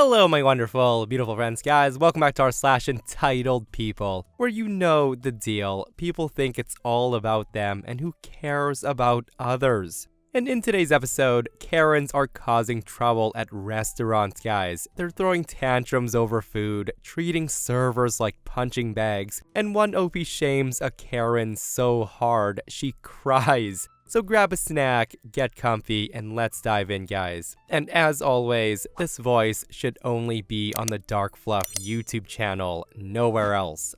Hello, my wonderful, beautiful friends, guys. Welcome back to our /EntitledPeople, where you know the deal. People think it's all about them, and who cares about others? And in today's episode, Karens are causing trouble at restaurants, guys. They're throwing tantrums over food, treating servers like punching bags, and one OP shames a Karen so hard she cries. So grab a snack, get comfy, and let's dive in, guys. And as always, this voice should only be on the Dark Fluff YouTube channel, nowhere else.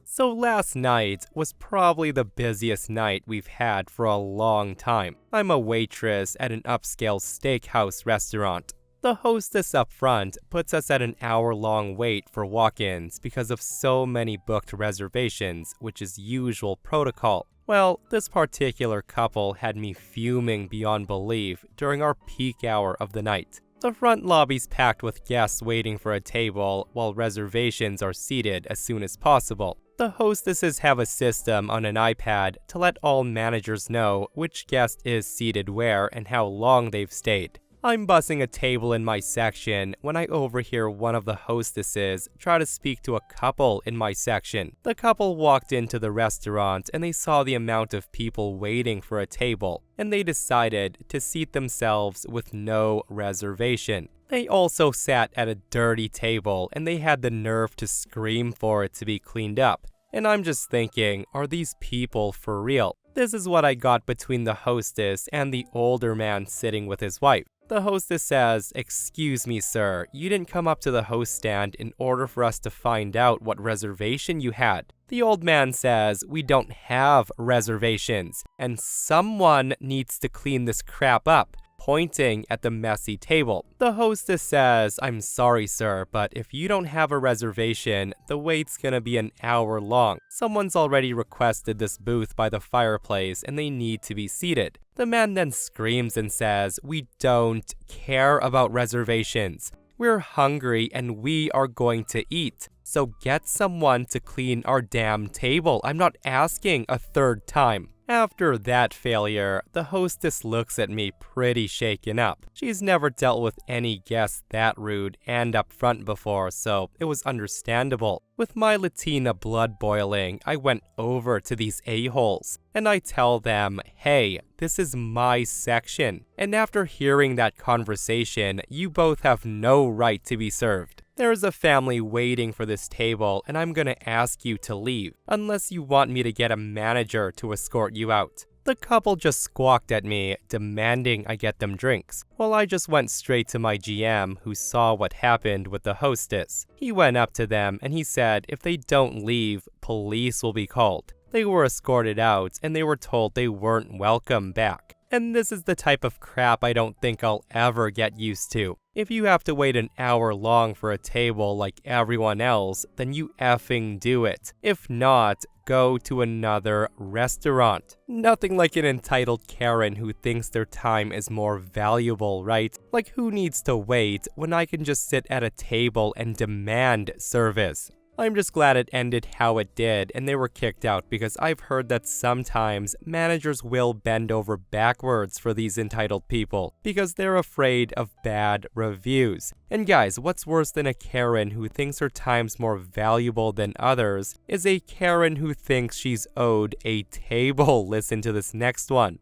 So last night was probably the busiest night we've had for a long time. I'm a waitress at an upscale steakhouse restaurant. The hostess up front puts us at an hour-long wait for walk-ins because of so many booked reservations, which is usual protocol. Well, this particular couple had me fuming beyond belief during our peak hour of the night. The front lobby's packed with guests waiting for a table, while reservations are seated as soon as possible. The hostesses have a system on an iPad to let all managers know which guest is seated where and how long they've stayed. I'm bussing a table in my section when I overhear one of the hostesses try to speak to a couple in my section. The couple walked into the restaurant and they saw the amount of people waiting for a table, and they decided to seat themselves with no reservation. They also sat at a dirty table and they had the nerve to scream for it to be cleaned up. And I'm just thinking, are these people for real? This is what I got between the hostess and the older man sitting with his wife. The hostess says, "Excuse me, sir, you didn't come up to the host stand in order for us to find out what reservation you had." The old man says, "We don't have reservations, and someone needs to clean this crap up," pointing at the messy table. The hostess says, "I'm sorry, sir, but if you don't have a reservation, the wait's gonna be an hour long. Someone's already requested this booth by the fireplace and they need to be seated." The man then screams and says, "We don't care about reservations. We're hungry and we are going to eat. So get someone to clean our damn table. I'm not asking a third time." After that failure, the hostess looks at me pretty shaken up. She's never dealt with any guests that rude and upfront before, so it was understandable. With my Latina blood boiling, I went over to these a-holes, and I tell them, "Hey, this is my section. And after hearing that conversation, you both have no right to be served. There's a family waiting for this table, and I'm gonna ask you to leave, unless you want me to get a manager to escort you out." The couple just squawked at me, demanding I get them drinks. Well, I just went straight to my GM, who saw what happened with the hostess. He went up to them, and he said if they don't leave, police will be called. They were escorted out, and they were told they weren't welcome back. And this is the type of crap I don't think I'll ever get used to. If you have to wait an hour long for a table like everyone else, then you effing do it. If not, go to another restaurant. Nothing like an entitled Karen who thinks their time is more valuable, right? Like, who needs to wait when I can just sit at a table and demand service? I'm just glad it ended how it did and they were kicked out, because I've heard that sometimes managers will bend over backwards for these entitled people because they're afraid of bad reviews. And guys, what's worse than a Karen who thinks her time's more valuable than others is a Karen who thinks she's owed a table. Listen to this next one.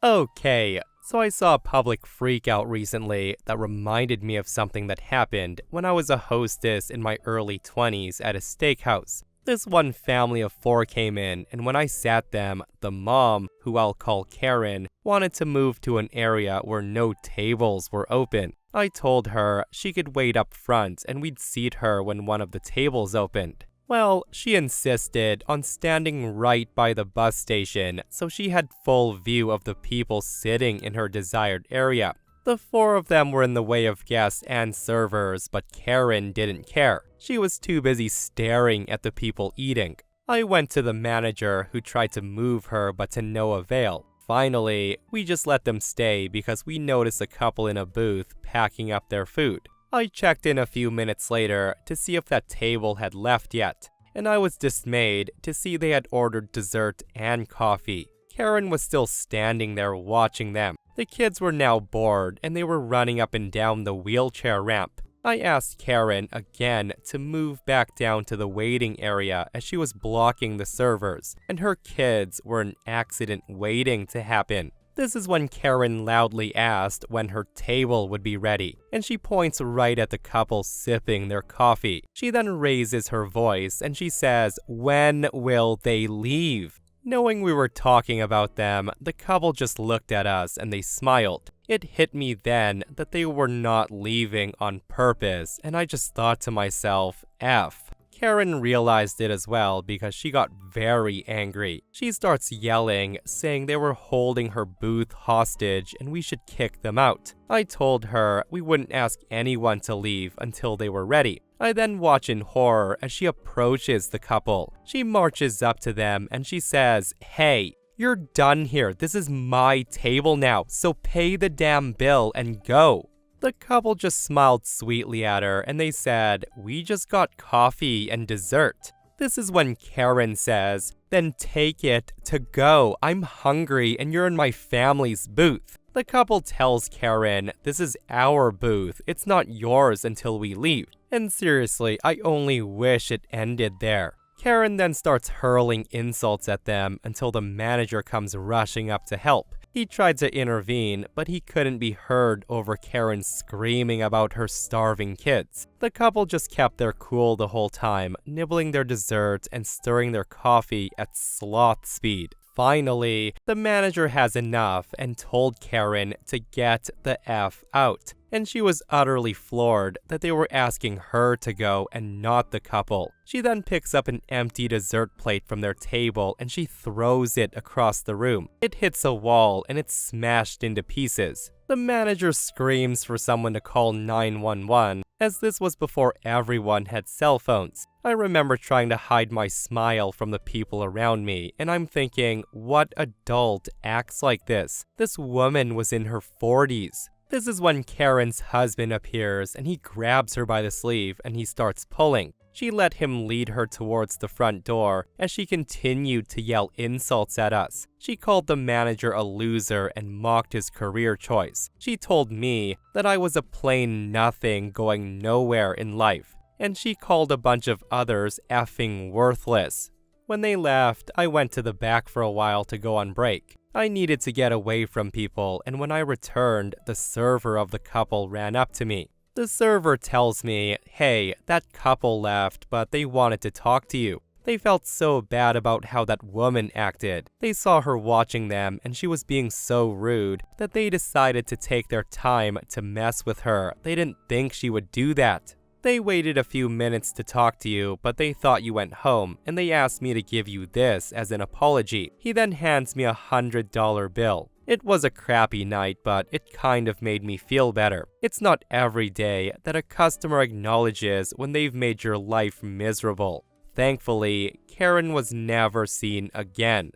Okay. So I saw a public freakout recently that reminded me of something that happened when I was a hostess in my early 20s at a steakhouse. This one family of 4 came in, and when I sat them, the mom, who I'll call Karen, wanted to move to an area where no tables were open. I told her she could wait up front and we'd seat her when one of the tables opened. Well, she insisted on standing right by the bus station, so she had full view of the people sitting in her desired area. The 4 of them were in the way of guests and servers, but Karen didn't care. She was too busy staring at the people eating. I went to the manager, who tried to move her, but to no avail. Finally, we just let them stay because we noticed a couple in a booth packing up their food. I checked in a few minutes later to see if that table had left yet, and I was dismayed to see they had ordered dessert and coffee. Karen was still standing there watching them. The kids were now bored and they were running up and down the wheelchair ramp. I asked Karen again to move back down to the waiting area as she was blocking the servers, and her kids were an accident waiting to happen. This is when Karen loudly asked when her table would be ready, and she points right at the couple sipping their coffee. She then raises her voice and she says, "When will they leave?" Knowing we were talking about them, the couple just looked at us and they smiled. It hit me then that they were not leaving on purpose, and I just thought to myself, F. Karen realized it as well because she got very angry. She starts yelling, saying they were holding her booth hostage and we should kick them out. I told her we wouldn't ask anyone to leave until they were ready. I then watch in horror as she approaches the couple. She marches up to them and she says, "Hey, you're done here. This is my table now, so pay the damn bill and go." The couple just smiled sweetly at her and they said, "We just got coffee and dessert." This is when Karen says, "Then take it to go. I'm hungry and you're in my family's booth." The couple tells Karen, "This is our booth. It's not yours until we leave." And seriously, I only wish it ended there. Karen then starts hurling insults at them until the manager comes rushing up to help. He tried to intervene, but he couldn't be heard over Karen screaming about her starving kids. The couple just kept their cool the whole time, nibbling their dessert and stirring their coffee at sloth speed. Finally, the manager has enough and told Karen to get the F out. And she was utterly floored that they were asking her to go and not the couple. She then picks up an empty dessert plate from their table and she throws it across the room. It hits a wall and it's smashed into pieces. The manager screams for someone to call 911, as this was before everyone had cell phones. I remember trying to hide my smile from the people around me, and I'm thinking, what adult acts like this? This woman was in her 40s. This is when Karen's husband appears and he grabs her by the sleeve and he starts pulling. She let him lead her towards the front door as she continued to yell insults at us. She called the manager a loser and mocked his career choice. She told me that I was a plain nothing going nowhere in life, and she called a bunch of others effing worthless. When they left, I went to the back for a while to go on break. I needed to get away from people, and when I returned, the server of the couple ran up to me. The server tells me, "Hey, that couple left, but they wanted to talk to you. They felt so bad about how that woman acted. They saw her watching them, and she was being so rude that they decided to take their time to mess with her. They didn't think she would do that. They waited a few minutes to talk to you, but they thought you went home, and they asked me to give you this as an apology." He then hands me a $100 bill. It was a crappy night, but it kind of made me feel better. It's not every day that a customer acknowledges when they've made your life miserable. Thankfully, Karen was never seen again.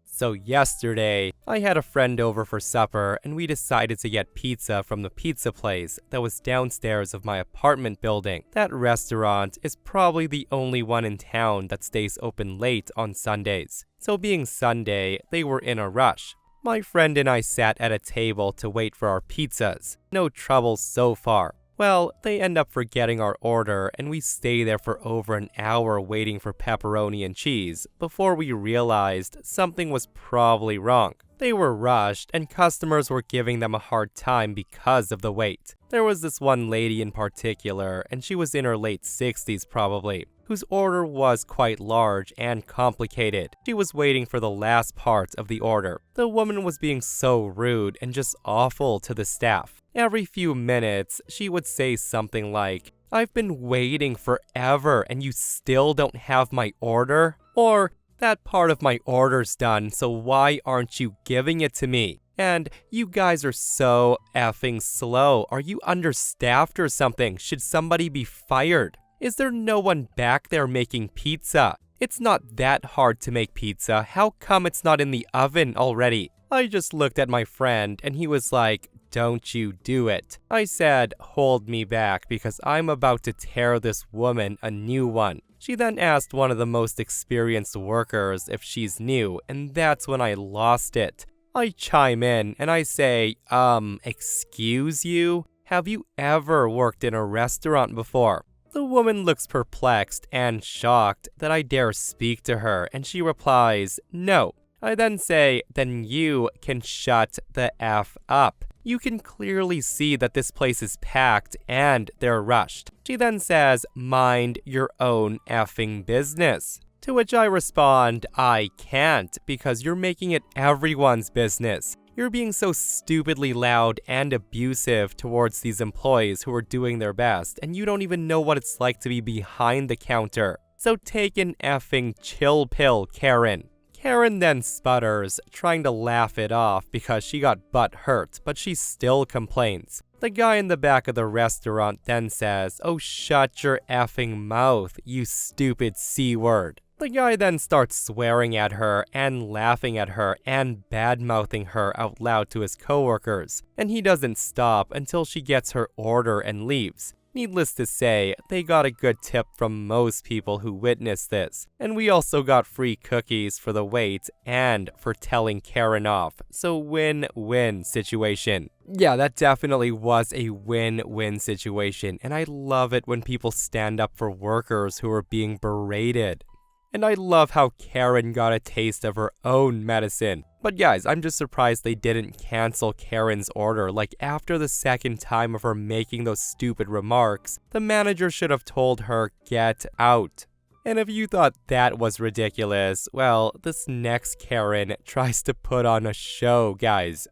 So yesterday, I had a friend over for supper and we decided to get pizza from the pizza place that was downstairs of my apartment building. That restaurant is probably the only one in town that stays open late on Sundays. So being Sunday, they were in a rush. My friend and I sat at a table to wait for our pizzas. No trouble so far. Well, they end up forgetting our order and we stay there for over an hour waiting for pepperoni and cheese before we realized something was probably wrong. They were rushed and customers were giving them a hard time because of the wait. There was this one lady in particular, and she was in her late 60s probably, whose order was quite large and complicated. She was waiting for the last part of the order. The woman was being so rude and just awful to the staff. Every few minutes, she would say something like, "I've been waiting forever and you still don't have my order?" Or, "That part of my order's done, so why aren't you giving it to me?" And, "You guys are so effing slow. Are you understaffed or something? Should somebody be fired? Is there no one back there making pizza? It's not that hard to make pizza. How come it's not in the oven already?" I just looked at my friend and he was like, "Don't you do it." I said, "Hold me back because I'm about to tear this woman a new one." She then asked one of the most experienced workers if she's new, and that's when I lost it. I chime in and I say, excuse you? Have you ever worked in a restaurant before? The woman looks perplexed and shocked that I dare speak to her, and she replies, no. I then say, then you can shut the F up. You can clearly see that this place is packed and they're rushed. She then says, mind your own effing business. To which I respond, I can't, because you're making it everyone's business. You're being so stupidly loud and abusive towards these employees who are doing their best, and you don't even know what it's like to be behind the counter. So take an effing chill pill, Karen. Karen then sputters, trying to laugh it off because she got butt hurt, but she still complains. The guy in the back of the restaurant then says, oh, shut your effing mouth, you stupid C-word. The guy then starts swearing at her and laughing at her and bad-mouthing her out loud to his coworkers, and he doesn't stop until she gets her order and leaves. Needless to say, they got a good tip from most people who witnessed this, and we also got free cookies for the wait and for telling Karen off, so win-win situation. Yeah, that definitely was a win-win situation, and I love it when people stand up for workers who are being berated. And I love how Karen got a taste of her own medicine. But guys, I'm just surprised they didn't cancel Karen's order. Like, after the second time of her making those stupid remarks, the manager should have told her, get out. And if you thought that was ridiculous, well, this next Karen tries to put on a show, guys.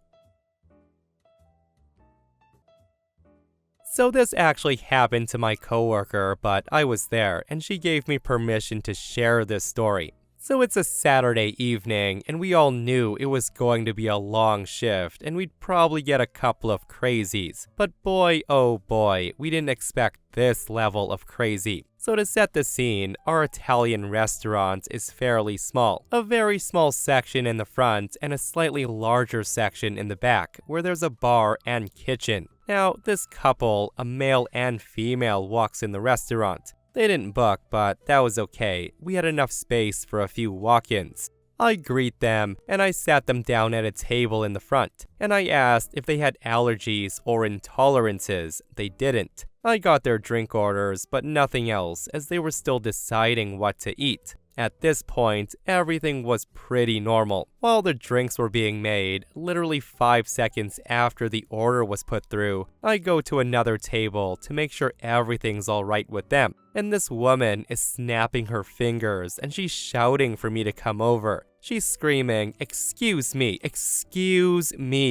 So this actually happened to my coworker, but I was there, and she gave me permission to share this story. So it's a Saturday evening, and we all knew it was going to be a long shift, and we'd probably get a couple of crazies. But boy, oh boy, we didn't expect this level of crazy. So to set the scene, our Italian restaurant is fairly small. A very small section in the front, and a slightly larger section in the back, where there's a bar and kitchen. Now, this couple, a male and female, walks in the restaurant. They didn't book, but that was okay. We had enough space for a few walk-ins. I greet them, and I sat them down at a table in the front, and I asked if they had allergies or intolerances. They didn't. I got their drink orders, but nothing else, as they were still deciding what to eat. At this point, everything was pretty normal. While the drinks were being made, literally 5 seconds after the order was put through, I go to another table to make sure everything's alright with them. And this woman is snapping her fingers, and she's shouting for me to come over. She's screaming, excuse me,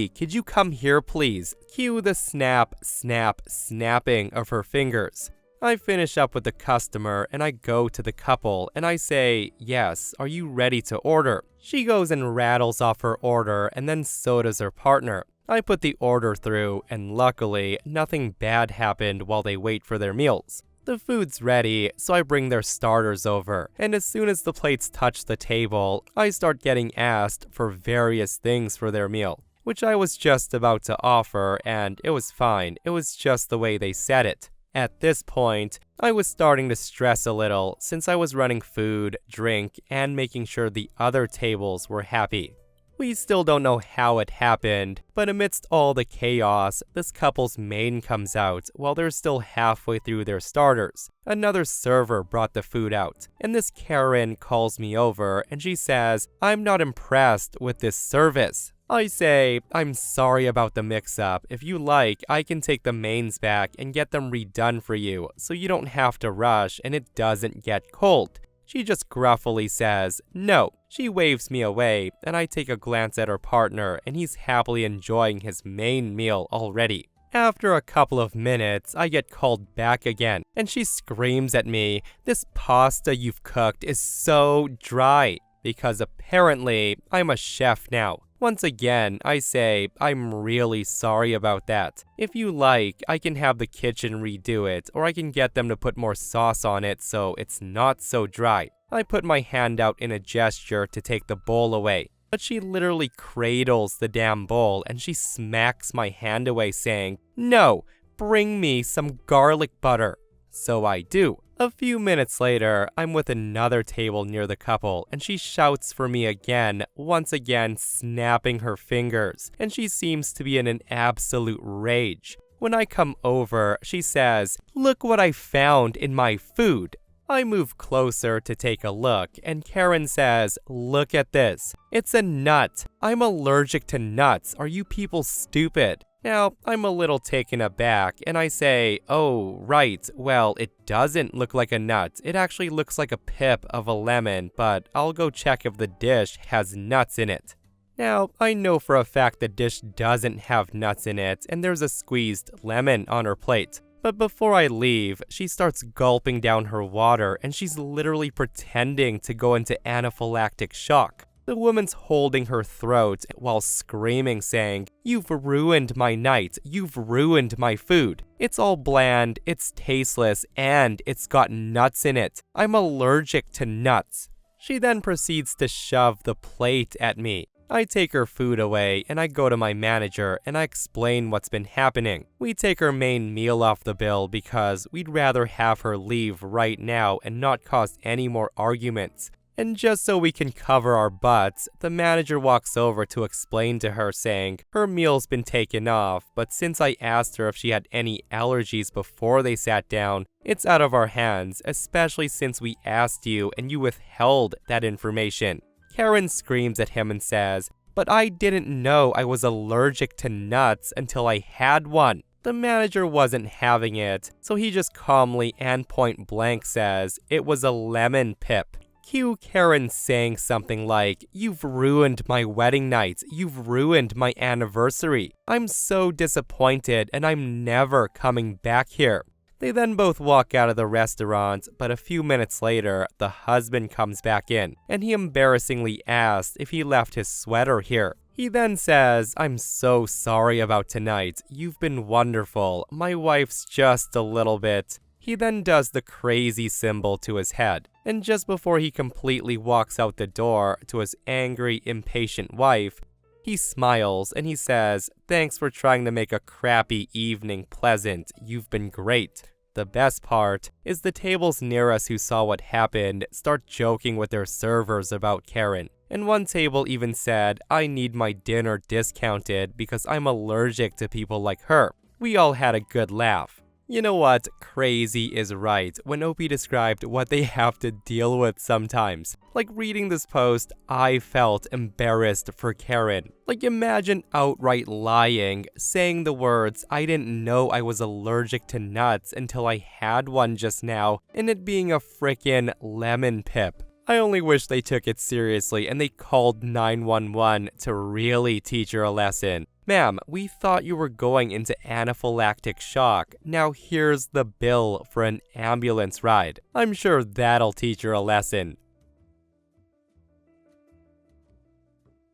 could you come here please? Cue the snapping of her fingers. I finish up with the customer, and I go to the couple, and I say, yes, are you ready to order? She goes and rattles off her order, and then so does her partner. I put the order through, and luckily, nothing bad happened while they wait for their meals. The food's ready, so I bring their starters over, and as soon as the plates touch the table, I start getting asked for various things for their meal, which I was just about to offer, and it was fine. It was just the way they said it. At this point, I was starting to stress a little since I was running food, drink, and making sure the other tables were happy. We still don't know how it happened, but amidst all the chaos, this couple's main comes out while they're still halfway through their starters. Another server brought the food out, and this Karen calls me over and she says, I'm not impressed with this service. I say, I'm sorry about the mix-up. If you like, I can take the mains back and get them redone for you, so you don't have to rush and it doesn't get cold. She just gruffly says, no. She waves me away, and I take a glance at her partner, and he's happily enjoying his main meal already. After a couple of minutes, I get called back again, and she screams at me, this pasta you've cooked is so dry, because apparently I'm a chef now. Once again, I say, I'm really sorry about that. If you like, I can have the kitchen redo it, or I can get them to put more sauce on it so it's not so dry. I put my hand out in a gesture to take the bowl away, but she literally cradles the damn bowl and she smacks my hand away saying, no, bring me some garlic butter. So I do. A few minutes later, I'm with another table near the couple, and she shouts for me again, once again snapping her fingers, and she seems to be in an absolute rage. When I come over, she says, "Look what I found in my food." I move closer to take a look, and Karen says, "Look at this. It's a nut. I'm allergic to nuts. Are you people stupid?" Now, I'm a little taken aback, and I say, "Oh, right, well, it doesn't look like a nut. It actually looks like a pip of a lemon, but I'll go check if the dish has nuts in it." Now, I know for a fact the dish doesn't have nuts in it, and there's a squeezed lemon on her plate. But before I leave, she starts gulping down her water, and she's literally pretending to go into anaphylactic shock. The woman's holding her throat while screaming, saying, "You've ruined my night. You've ruined my food. It's all bland, it's tasteless, and it's got nuts in it. I'm allergic to nuts." She then proceeds to shove the plate at me. I take her food away, and I go to my manager, and I explain what's been happening. We take her main meal off the bill because we'd rather have her leave right now and not cause any more arguments. And just so we can cover our butts, the manager walks over to explain to her, saying her meal's been taken off, but since I asked her if she had any allergies before they sat down, it's out of our hands, especially since we asked you and you withheld that information. Karen screams at him and says, "But I didn't know I was allergic to nuts until I had one." The manager wasn't having it, so he just calmly and point blank says it was a lemon pip. Cue Karen saying something like, "You've ruined my wedding night. You've ruined my anniversary. I'm so disappointed and I'm never coming back here." They then both walk out of the restaurant, but a few minutes later, the husband comes back in, and he embarrassingly asks if he left his sweater here. He then says, "I'm so sorry about tonight. You've been wonderful. My wife's just a little bit." He then does the crazy symbol to his head, and just before he completely walks out the door to his angry, impatient wife, he smiles and he says, "Thanks for trying to make a crappy evening pleasant. You've been great." The best part is the tables near us who saw what happened start joking with their servers about Karen. And one table even said, "I need my dinner discounted because I'm allergic to people like her." We all had a good laugh. You know what? Crazy is right when Opie described what they have to deal with sometimes. Like reading this post, I felt embarrassed for Karen. Like imagine outright lying, saying the words, "I didn't know I was allergic to nuts until I had one just now," and it being a frickin' lemon pip. I only wish they took it seriously and they called 911 to really teach her a lesson. "Ma'am, we thought you were going into anaphylactic shock. Now here's the bill for an ambulance ride." I'm sure that'll teach her a lesson.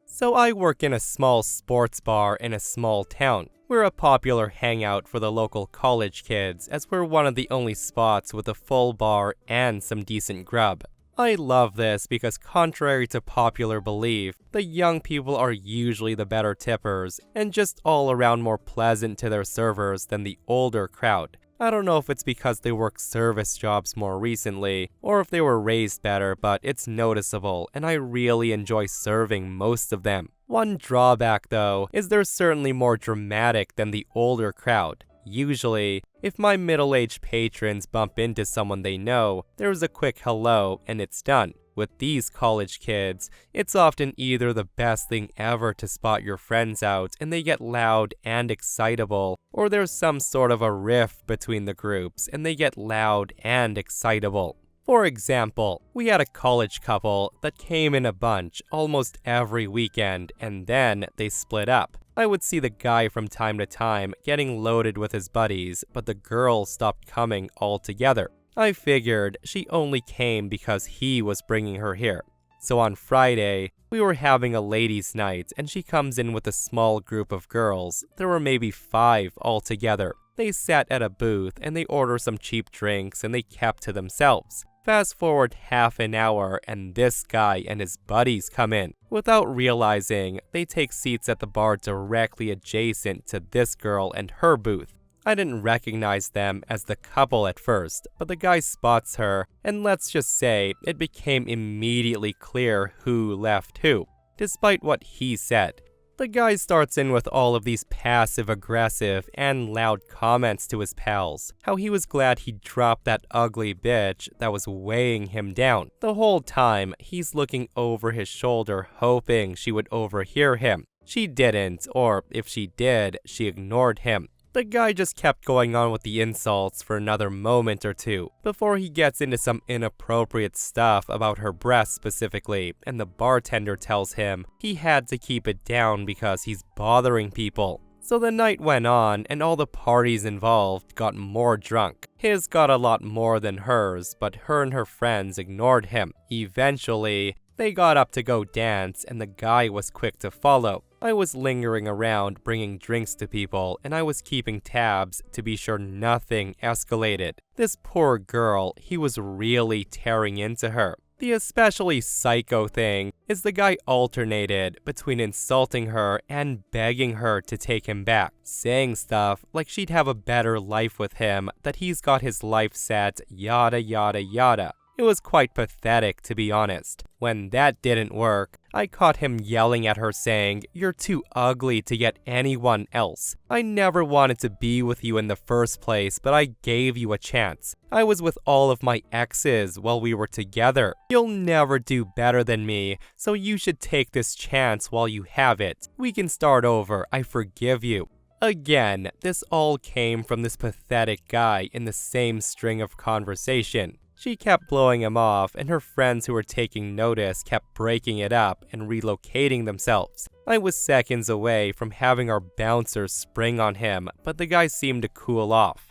So I work in a small sports bar in a small town. We're a popular hangout for the local college kids, as we're one of the only spots with a full bar and some decent grub. I love this because contrary to popular belief, the young people are usually the better tippers and just all around more pleasant to their servers than the older crowd. I don't know if it's because they work service jobs more recently or if they were raised better, but it's noticeable and I really enjoy serving most of them. One drawback though is they're certainly more dramatic than the older crowd. Usually, if my middle-aged patrons bump into someone they know, there's a quick hello and it's done. With these college kids, it's often either the best thing ever to spot your friends out and they get loud and excitable, or there's some sort of a rift between the groups and they get loud and excitable. For example, we had a college couple that came in a bunch almost every weekend and then they split up. I would see the guy from time to time getting loaded with his buddies, but the girl stopped coming altogether. I figured she only came because he was bringing her here. So on Friday, we were having a ladies' night and she comes in with a small group of girls. There were maybe 5 altogether. They sat at a booth and they ordered some cheap drinks and they kept to themselves. Fast forward half an hour and this guy and his buddies come in. Without realizing, they take seats at the bar directly adjacent to this girl and her booth. I didn't recognize them as the couple at first, but the guy spots her, and let's just say it became immediately clear who left who, despite what he said. The guy starts in with all of these passive-aggressive and loud comments to his pals, how he was glad he dropped that ugly bitch that was weighing him down. The whole time, he's looking over his shoulder hoping she would overhear him. She didn't, or if she did, she ignored him. The guy just kept going on with the insults for another moment or two, before he gets into some inappropriate stuff about her breasts specifically, and the bartender tells him he had to keep it down because he's bothering people. So the night went on, and all the parties involved got more drunk. His got a lot more than hers, but her and her friends ignored him. Eventually, they got up to go dance, and the guy was quick to follow. I was lingering around bringing drinks to people, and I was keeping tabs to be sure nothing escalated. This poor girl, he was really tearing into her. The especially psycho thing is the guy alternated between insulting her and begging her to take him back, saying stuff like she'd have a better life with him, that he's got his life set, yada yada yada. It was quite pathetic, to be honest. When that didn't work, I caught him yelling at her saying, "You're too ugly to get anyone else. I never wanted to be with you in the first place, but I gave you a chance. I was with all of my exes while we were together. You'll never do better than me, so you should take this chance while you have it. We can start over. I forgive you." Again, this all came from this pathetic guy in the same string of conversation. She kept blowing him off, and her friends who were taking notice kept breaking it up and relocating themselves. I was seconds away from having our bouncer spring on him, but the guy seemed to cool off.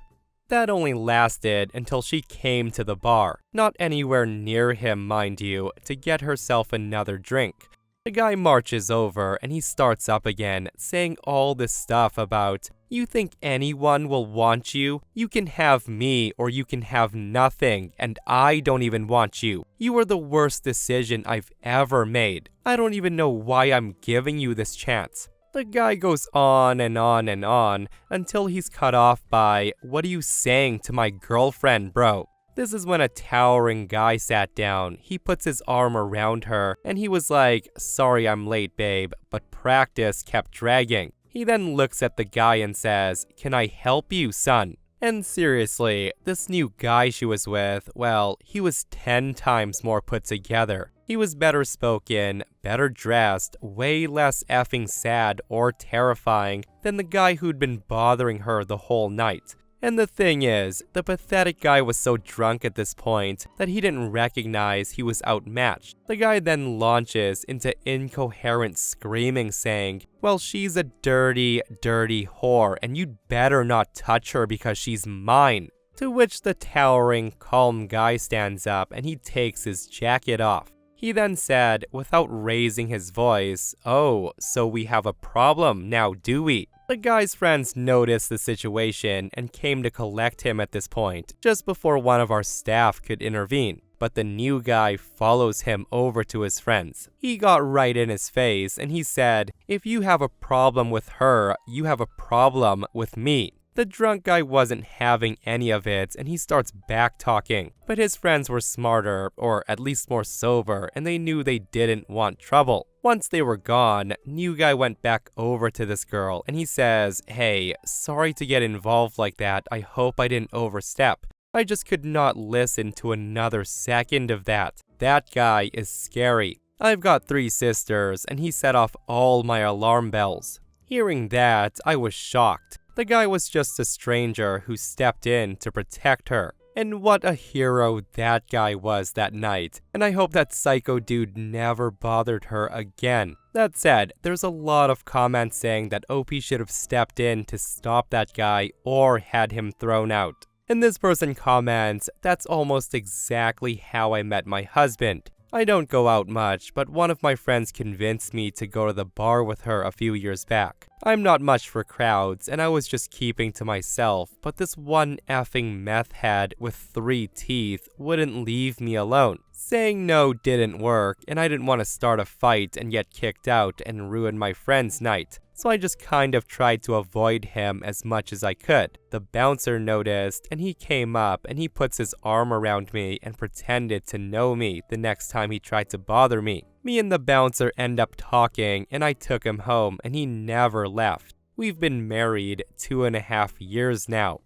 That only lasted until she came to the bar, not anywhere near him, mind you, to get herself another drink. The guy marches over and he starts up again, saying all this stuff about, "You think anyone will want you? You can have me or you can have nothing, and I don't even want you. You are the worst decision I've ever made. I don't even know why I'm giving you this chance." The guy goes on and on and on until he's cut off by, "What are you saying to my girlfriend, bro?" This is when a towering guy sat down. He puts his arm around her, and he was like, "Sorry I'm late, babe, but practice kept dragging." He then looks at the guy and says, "Can I help you, son?" And seriously, this new guy she was with, well, he was 10 times more put together. He was better spoken, better dressed, way less effing sad or terrifying than the guy who'd been bothering her the whole night. And the thing is, the pathetic guy was so drunk at this point that he didn't recognize he was outmatched. The guy then launches into incoherent screaming saying, "Well, she's a dirty, dirty whore, and you'd better not touch her because she's mine." To which the towering, calm guy stands up and he takes his jacket off. He then said, without raising his voice, "Oh, so we have a problem now, do we?" The guy's friends noticed the situation and came to collect him at this point, just before one of our staff could intervene. But the new guy follows him over to his friends. He got right in his face and he said, "If you have a problem with her, you have a problem with me." The drunk guy wasn't having any of it and he starts back-talking. But his friends were smarter, or at least more sober, and they knew they didn't want trouble. Once they were gone, new guy went back over to this girl and he says, "Hey, sorry to get involved like that. I hope I didn't overstep. I just could not listen to another second of that. That guy is scary. I've got 3 sisters and he set off all my alarm bells." Hearing that, I was shocked. The guy was just a stranger who stepped in to protect her. And what a hero that guy was that night. And I hope that psycho dude never bothered her again. That said, there's a lot of comments saying that OP should have stepped in to stop that guy or had him thrown out. And this person comments, "That's almost exactly how I met my husband. I don't go out much, but one of my friends convinced me to go to the bar with her a few years back. I'm not much for crowds, and I was just keeping to myself, but this one effing meth head with 3 teeth wouldn't leave me alone. Saying no didn't work, and I didn't want to start a fight and get kicked out and ruin my friend's night. so I just kind of tried to avoid him as much as I could. The bouncer noticed, and he came up and he puts his arm around me and pretended to know me the next time he tried to bother me. Me and the bouncer end up talking, and I took him home, and he never left. We've been married 2.5 years now.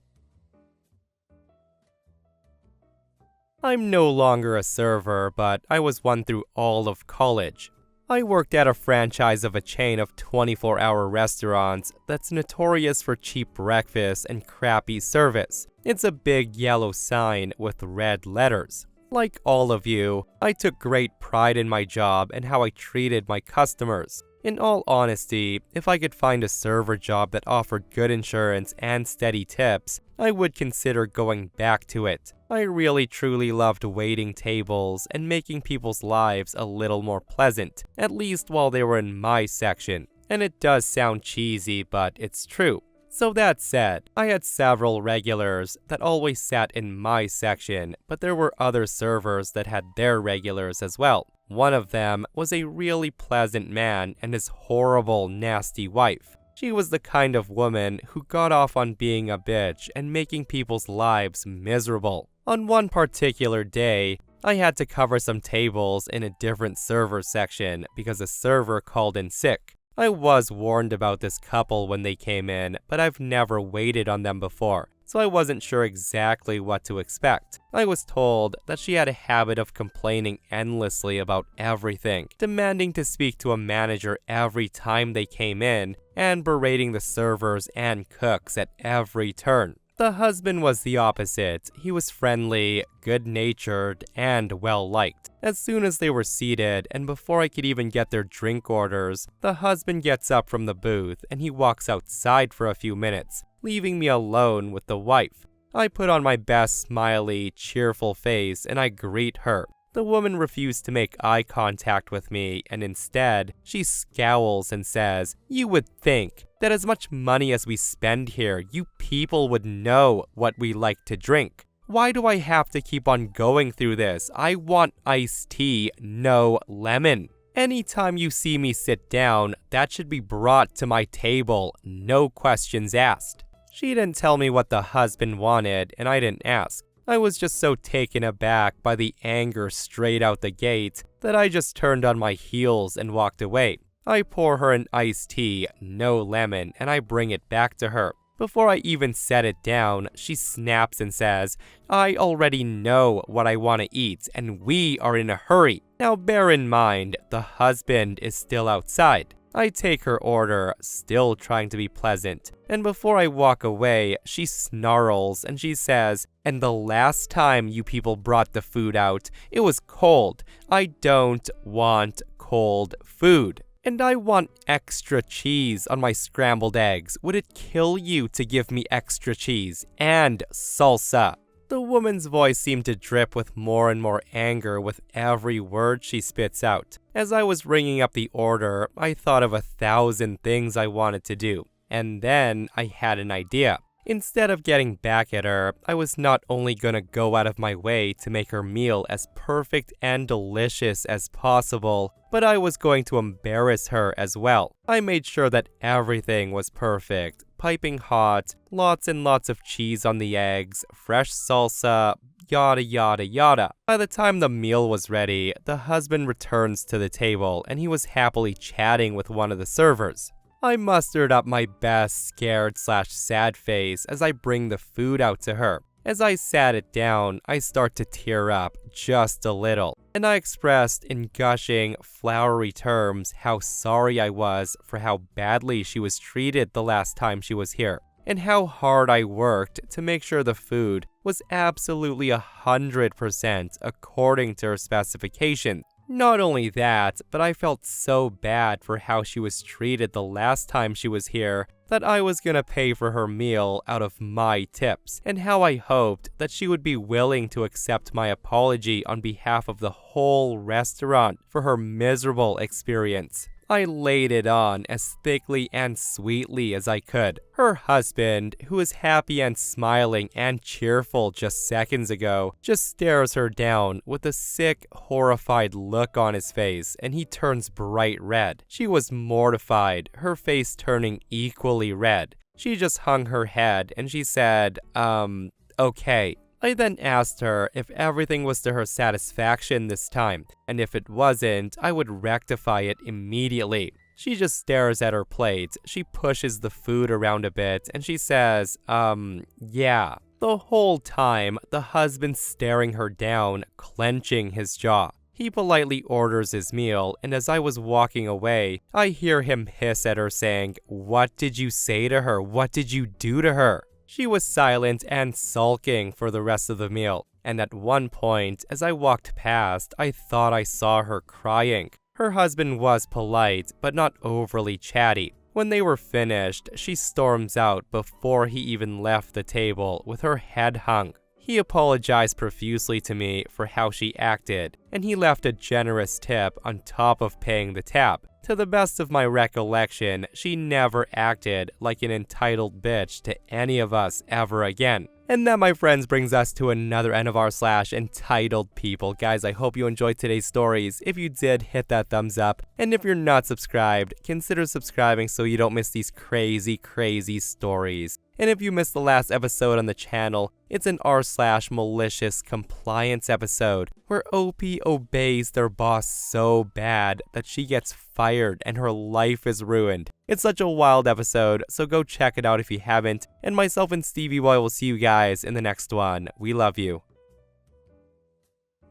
I'm no longer a server, but I was one through all of college. I worked at a franchise of a chain of 24-hour restaurants that's notorious for cheap breakfast and crappy service. It's a big yellow sign with red letters. Like all of you, I took great pride in my job and how I treated my customers. In all honesty, if I could find a server job that offered good insurance and steady tips, I would consider going back to it. I really truly loved waiting tables and making people's lives a little more pleasant, at least while they were in my section. And it does sound cheesy, but it's true. So that said, I had several regulars that always sat in my section, but there were other servers that had their regulars as well. One of them was a really pleasant man and his horrible, nasty wife. She was the kind of woman who got off on being a bitch and making people's lives miserable. On one particular day, I had to cover some tables in a different server section because a server called in sick. I was warned about this couple when they came in, but I've never waited on them before, so I wasn't sure exactly what to expect. I was told that she had a habit of complaining endlessly about everything, demanding to speak to a manager every time they came in, and berating the servers and cooks at every turn. The husband was the opposite. He was friendly, good-natured, and well-liked. As soon as they were seated, and before I could even get their drink orders, the husband gets up from the booth and he walks outside for a few minutes, leaving me alone with the wife. I put on my best smiley, cheerful face and I greet her. The woman refused to make eye contact with me, and instead, she scowls and says, "You would think that as much money as we spend here, you people would know what we like to drink. Why do I have to keep on going through this? I want iced tea, no lemon. Anytime you see me sit down, that should be brought to my table, no questions asked." She didn't tell me what the husband wanted, and I didn't ask. I was just so taken aback by the anger straight out the gate that I just turned on my heels and walked away. I pour her an iced tea, no lemon, and I bring it back to her. Before I even set it down, she snaps and says, "I already know what I want to eat, and we are in a hurry." Now bear in mind, the husband is still outside. I take her order, still trying to be pleasant, and before I walk away, she snarls and she says, "And the last time you people brought the food out, it was cold. I don't want cold food. And I want extra cheese on my scrambled eggs. Would it kill you to give me extra cheese and salsa?" The woman's voice seemed to drip with more and more anger with every word she spits out. As I was ringing up the order, I thought of 1,000 things I wanted to do. And then I had an idea. Instead of getting back at her, I was not only gonna go out of my way to make her meal as perfect and delicious as possible, but I was going to embarrass her as well. I made sure that everything was perfect, piping hot, lots and lots of cheese on the eggs, fresh salsa, yada yada yada. By the time the meal was ready, the husband returns to the table and he was happily chatting with one of the servers. I mustered up my best scared/sad face as I bring the food out to her. As I sat it down, I start to tear up just a little, and I expressed in gushing, flowery terms how sorry I was for how badly she was treated the last time she was here, and how hard I worked to make sure the food was absolutely 100% according to her specifications. Not only that, but I felt so bad for how she was treated the last time she was here that I was gonna pay for her meal out of my tips, and how I hoped that she would be willing to accept my apology on behalf of the whole restaurant for her miserable experience. I laid it on as thickly and sweetly as I could. Her husband, who was happy and smiling and cheerful just seconds ago, just stares her down with a sick, horrified look on his face, and he turns bright red. She was mortified, her face turning equally red. She just hung her head and she said, okay. I then asked her if everything was to her satisfaction this time, and if it wasn't, I would rectify it immediately. She just stares at her plate, she pushes the food around a bit, and she says, yeah. The whole time, the husband's staring her down, clenching his jaw. He politely orders his meal, and as I was walking away, I hear him hiss at her saying, "What did you say to her? What did you do to her?" She was silent and sulking for the rest of the meal, and at one point, as I walked past, I thought I saw her crying. Her husband was polite, but not overly chatty. When they were finished, she storms out before he even left the table with her head hung. He apologized profusely to me for how she acted, and he left a generous tip on top of paying the tab. To the best of my recollection, she never acted like an entitled bitch to any of us ever again. And that, my friends, brings us to another end of r/entitled people. Guys, I hope you enjoyed today's stories. If you did, hit that thumbs up. And if you're not subscribed, consider subscribing so you don't miss these crazy, crazy stories. And if you missed the last episode on the channel, it's an r/malicious compliance episode where OP obeys their boss so bad that she gets fired and her life is ruined. It's such a wild episode, so go check it out if you haven't. And myself and Stevie Boy will see you guys in the next one. We love you.